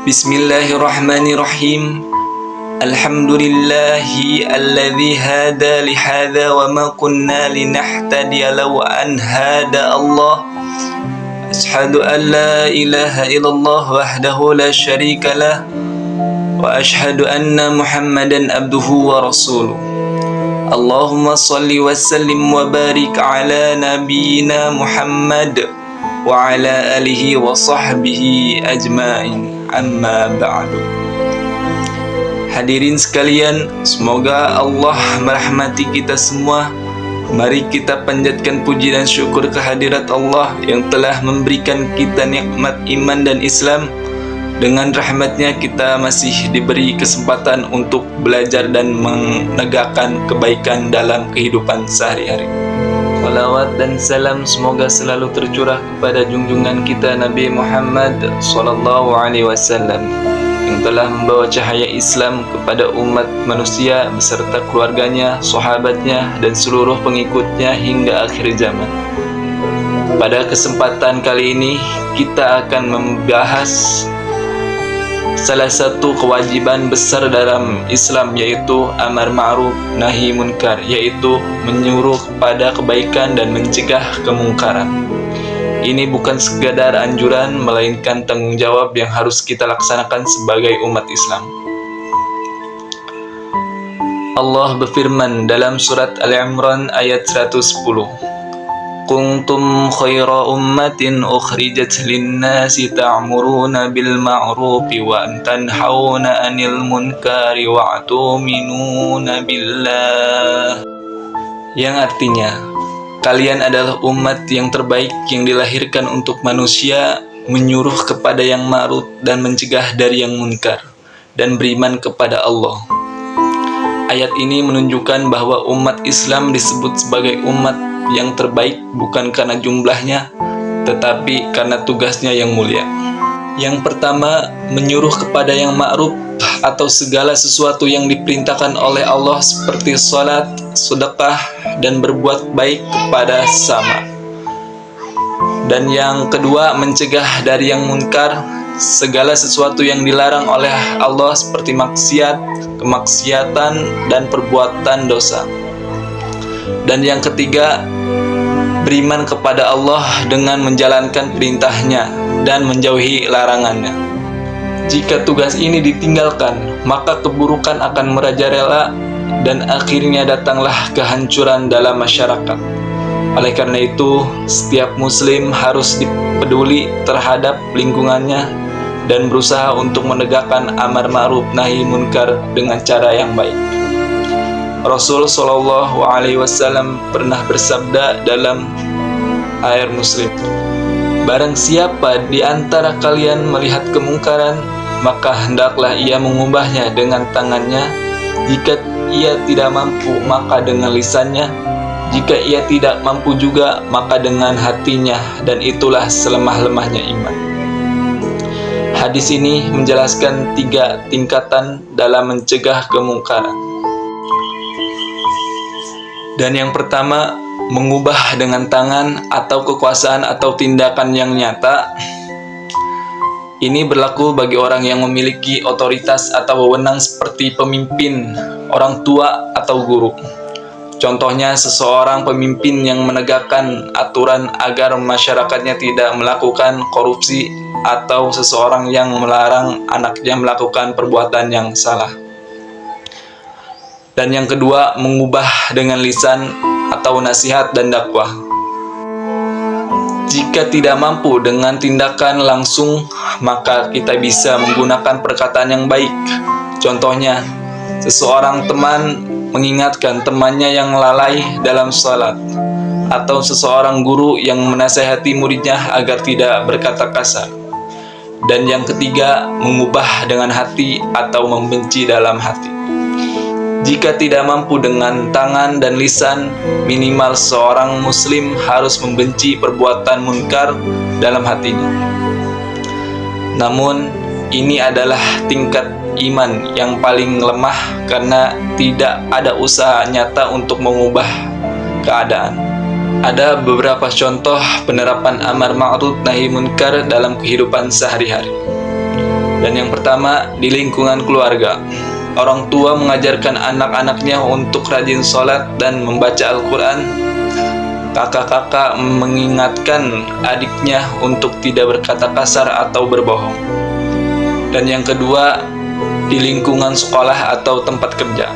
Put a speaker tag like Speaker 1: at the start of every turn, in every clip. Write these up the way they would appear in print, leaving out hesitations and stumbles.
Speaker 1: Bismillahirrahmanirrahim. Alhamdulillahi alladzi hada lihada wa ma kunna linahtadiya law an hada Allah. Ashhadu an la ilaha illallah wahdahu la syarika lah wa ashhadu anna Muhammadan abduhu wa rasuluh. Allahumma salli wa sallim wa barik ala nabiyyina Muhammad wa ala alihi wa sahbihi ajma'in. Amma ba'du. Hadirin sekalian, semoga Allah merahmati kita semua. Mari kita panjatkan puji dan syukur kehadirat Allah yang telah memberikan kita nikmat iman dan Islam. Dengan rahmatnya kita masih diberi kesempatan untuk belajar dan menegakkan kebaikan dalam kehidupan sehari-hari. Salawat dan salam semoga selalu tercurah kepada junjungan kita Nabi Muhammad SAW yang telah membawa cahaya Islam kepada umat manusia beserta keluarganya, sahabatnya, dan seluruh pengikutnya hingga akhir zaman. Pada kesempatan kali ini kita akan membahas salah satu kewajiban besar dalam Islam, yaitu amar ma'ruf nahi munkar, yaitu menyuruh kepada kebaikan dan mencegah kemungkaran. Ini bukan sekadar anjuran, melainkan tanggung jawab yang harus kita laksanakan sebagai umat Islam. Allah berfirman dalam surat Al-Imran ayat 110. Kuntum khaira ummatin ukhrijat linnasi ta'muruna bil ma'rufi wa tanhauna 'anil munkari wa tu'minuna billah. Yang artinya, kalian adalah umat yang terbaik yang dilahirkan untuk manusia, menyuruh kepada yang ma'ruf dan mencegah dari yang munkar, dan beriman kepada Allah. Ayat ini menunjukkan bahwa umat Islam disebut sebagai umat yang terbaik bukan karena jumlahnya, tetapi karena tugasnya yang mulia. Yang pertama, menyuruh kepada yang ma'ruf atau segala sesuatu yang diperintahkan oleh Allah seperti salat, sedekah, dan berbuat baik kepada sesama. Dan yang kedua, mencegah dari yang munkar, segala sesuatu yang dilarang oleh Allah seperti maksiat, kemaksiatan, dan perbuatan dosa. Dan yang ketiga, beriman kepada Allah dengan menjalankan perintahnya dan menjauhi larangannya. Jika tugas ini ditinggalkan, maka keburukan akan merajalela dan akhirnya datanglah kehancuran dalam masyarakat. Oleh karena itu, setiap muslim harus peduli terhadap lingkungannya dan berusaha untuk menegakkan amar ma'ruf nahi munkar dengan cara yang baik. Rasul SAW pernah bersabda dalam ayat Muslim, barang siapa di antara kalian melihat kemungkaran, maka hendaklah ia mengubahnya dengan tangannya. Jika ia tidak mampu, maka dengan lisannya. Jika ia tidak mampu juga, maka dengan hatinya, dan itulah selemah-lemahnya iman. Hadis ini menjelaskan 3 tingkatan dalam mencegah kemungkaran. Dan yang pertama, mengubah dengan tangan atau kekuasaan atau tindakan yang nyata. Ini berlaku bagi orang yang memiliki otoritas atau wewenang seperti pemimpin, orang tua, atau guru. Contohnya, seseorang pemimpin yang menegakkan aturan agar masyarakatnya tidak melakukan korupsi, atau seseorang yang melarang anaknya melakukan perbuatan yang salah. Dan yang kedua, mengubah dengan lisan atau nasihat dan dakwah. Jika tidak mampu dengan tindakan langsung, maka kita bisa menggunakan perkataan yang baik. Contohnya, seseorang teman mengingatkan temannya yang lalai dalam salat, atau seseorang guru yang menasihati muridnya agar tidak berkata kasar. Dan yang ketiga, mengubah dengan hati atau membenci dalam hati. Jika tidak mampu dengan tangan dan lisan, minimal seorang muslim harus membenci perbuatan munkar dalam hatinya. Namun, ini adalah tingkat iman yang paling lemah karena tidak ada usaha nyata untuk mengubah keadaan. Ada beberapa contoh penerapan amar ma'ruf nahi munkar dalam kehidupan sehari-hari. Dan yang pertama, di lingkungan keluarga. Orang tua mengajarkan anak-anaknya untuk rajin sholat dan membaca Al-Quran. Kakak-kakak mengingatkan adiknya untuk tidak berkata kasar atau berbohong. Dan yang kedua, di lingkungan sekolah atau tempat kerja.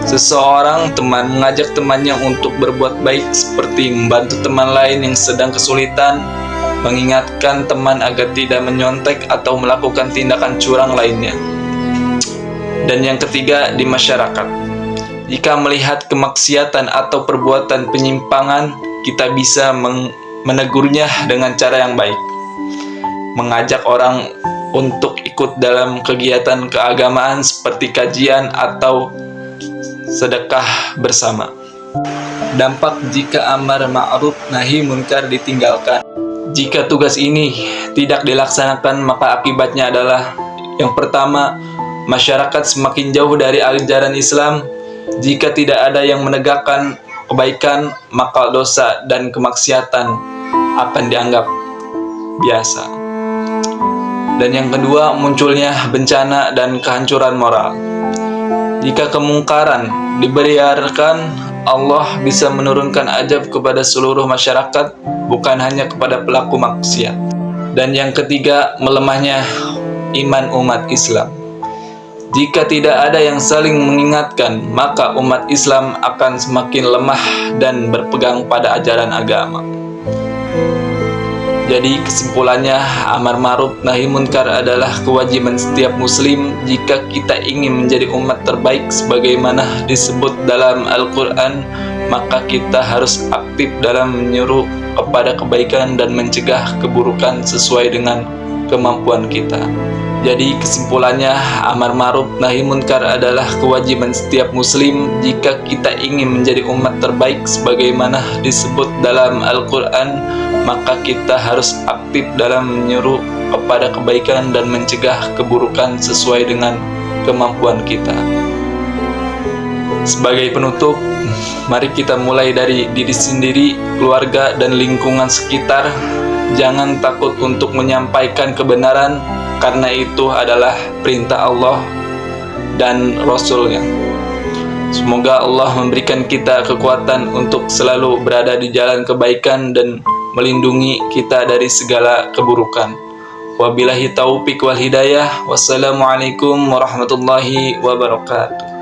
Speaker 1: Seseorang teman mengajak temannya untuk berbuat baik seperti membantu teman lain yang sedang kesulitan, mengingatkan teman agar tidak menyontek atau melakukan tindakan curang lainnya. Dan yang ketiga, di masyarakat. Jika melihat kemaksiatan atau perbuatan penyimpangan, kita bisa menegurnya dengan cara yang baik. Mengajak orang untuk ikut dalam kegiatan keagamaan seperti kajian atau sedekah bersama. Dampak jika amar ma'ruf nahi munkar ditinggalkan. Jika tugas ini tidak dilaksanakan, maka akibatnya adalah yang pertama, masyarakat semakin jauh dari ajaran Islam. Jika tidak ada yang menegakkan kebaikan, maka dosa dan kemaksiatan akan dianggap biasa. Dan yang kedua, munculnya bencana dan kehancuran moral. Jika kemungkaran dibiarkan, Allah bisa menurunkan azab kepada seluruh masyarakat, bukan hanya kepada pelaku maksiat. Dan yang ketiga, melemahnya iman umat Islam. Jika tidak ada yang saling mengingatkan, maka umat Islam akan semakin lemah dan berpegang pada ajaran agama. Jadi kesimpulannya, amar ma'ruf nahi munkar adalah kewajiban setiap muslim jika kita ingin menjadi umat terbaik sebagaimana disebut dalam Al-Quran, maka kita harus aktif dalam menyuruh kepada kebaikan dan mencegah keburukan sesuai dengan kemampuan kita. Jadi kesimpulannya, amar ma'ruf nahi munkar adalah kewajiban setiap muslim jika kita ingin menjadi umat terbaik sebagaimana disebut dalam Al-Quran, maka kita harus aktif dalam menyuruh kepada kebaikan dan mencegah keburukan sesuai dengan kemampuan kita. Sebagai penutup, mari kita mulai dari diri sendiri, keluarga, dan lingkungan sekitar. Jangan takut untuk menyampaikan kebenaran, karena itu adalah perintah Allah dan Rasul-Nya. Semoga Allah memberikan kita kekuatan untuk selalu berada di jalan kebaikan dan melindungi kita dari segala keburukan. Wabillahi taufiq wal hidayah. Wassalamualaikum warahmatullahi wabarakatuh.